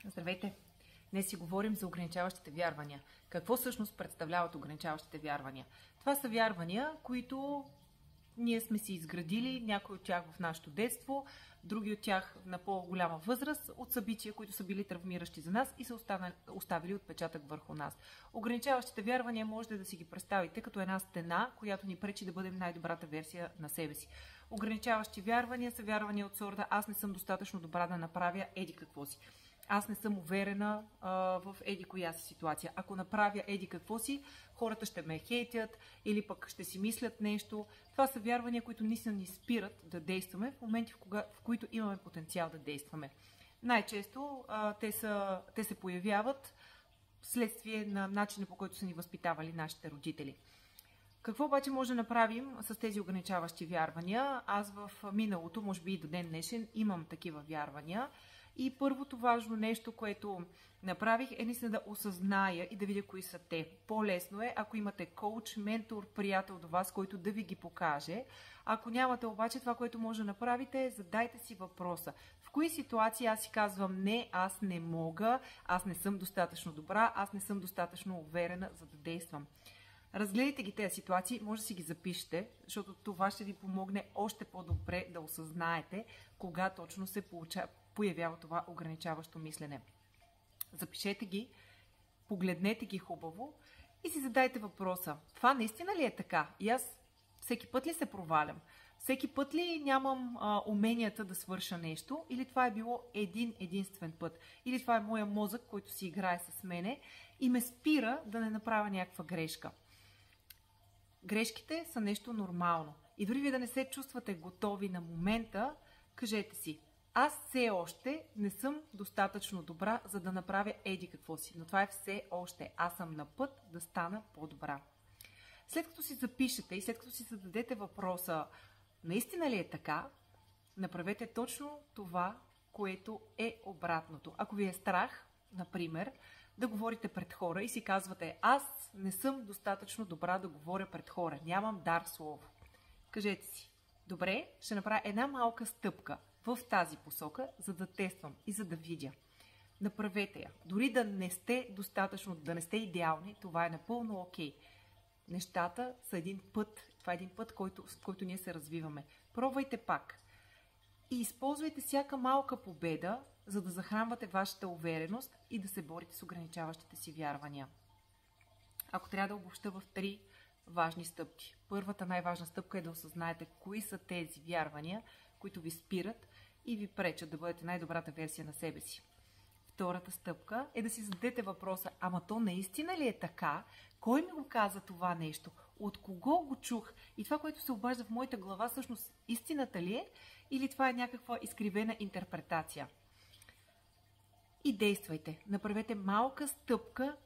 Здравейте! Днес си говорим за ограничаващите вярвания. Какво всъщност представляват ограничаващите вярвания? Това са вярвания, които ние сме си изградили, някои от тях в нашето детство, други от тях на по-голяма възраст, от събития, които са били травмиращи за нас и са оставили отпечатък върху нас. Ограничаващите вярвания можете да си ги представите като една стена, която ни пречи да бъдем най-добрата версия на себе си. Ограничаващи вярвания са вярвания от сорта: аз не съм достатъчно добра да направя еди какво си. Аз не съм уверена в еди коя си ситуация. Ако направя еди какво си, хората ще ме хейтят или пък ще си мислят нещо. Това са вярвания, които наистина ни спират да действаме в моменти, в които имаме потенциал да действаме. Най-често те се появяват вследствие на начина, по който са ни възпитавали нашите родители. Какво обаче може да направим с тези ограничаващи вярвания? Аз в миналото, може би и до ден днешен, имам такива вярвания. И първото важно нещо, което направих, е наистина да осъзная и да видя кои са те. По-лесно е, ако имате коуч, ментор, приятел до вас, който да ви ги покаже. Ако нямате обаче, това, което може да направите, е задайте си въпроса: в кои ситуации аз си казвам не, аз не мога, аз не съм достатъчно добра, аз не съм достатъчно уверена, за да действам. Разгледайте ги тези ситуации, може да си ги запишете, защото това ще ви помогне още по-добре да осъзнаете кога точно се появява това ограничаващо мислене. Запишете ги, погледнете ги хубаво и си задайте въпроса: това наистина ли е така? И аз всеки път ли се провалям? Всеки път ли нямам уменията да свърша нещо? Или това е било единствен път? Или това е моя мозък, който си играе с мене и ме спира да не направя някаква грешка? Грешките са нещо нормално. И дори ви да не се чувствате готови на момента, кажете си: аз все още не съм достатъчно добра, за да направя еди какво си. Но това е все още. Аз съм на път да стана по-добра. След като си запишете и след като си зададете въпроса наистина ли е така, направете точно това, което е обратното. Ако ви е страх, например, да говорите пред хора и си казвате: аз не съм достатъчно добра да говоря пред хора, нямам дар слово. Кажете си: добре, ще направя една малка стъпка в тази посока, за да тествам и за да видя. Направете я. Дори да не сте достатъчно, да не сте идеални, това е напълно окей. Нещата са един път. Това е един път, с който ние се развиваме. Пробвайте пак. И използвайте всяка малка победа, за да захранвате вашата увереност и да се борите с ограничаващите си вярвания. Ако трябва да обобщя в 3 важни стъпки. Първата най-важна стъпка е да осъзнаете кои са тези вярвания, които ви спират и ви пречат да бъдете най-добрата версия на себе си. Втората стъпка е да си зададете въпроса: ама то наистина ли е така? Кой ми го каза това нещо? От кого го чух? И това, което се обажда в моята глава, всъщност истината ли е? Или това е някаква изкривена интерпретация? И действайте. Направете малка стъпка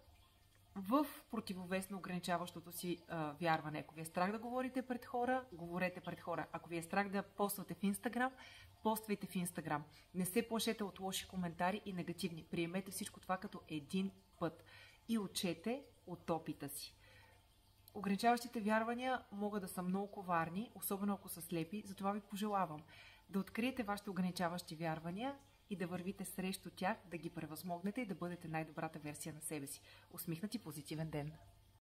в противовес на ограничаващото си вярване. Ако ви е страх да говорите пред хора, говорете пред хора. Ако ви е страх да поствате в Инстаграм, поствайте в Инстаграм. Не се плашете от лоши коментари и негативни. Приемете всичко това като един път и учете от опита си. Ограничаващите вярвания могат да са много коварни, особено ако са слепи, затова ви пожелавам да откриете вашите ограничаващи вярвания и да вървите срещу тях, да ги превъзмогнете и да бъдете най-добрата версия на себе си. Усмихнат и позитивен ден!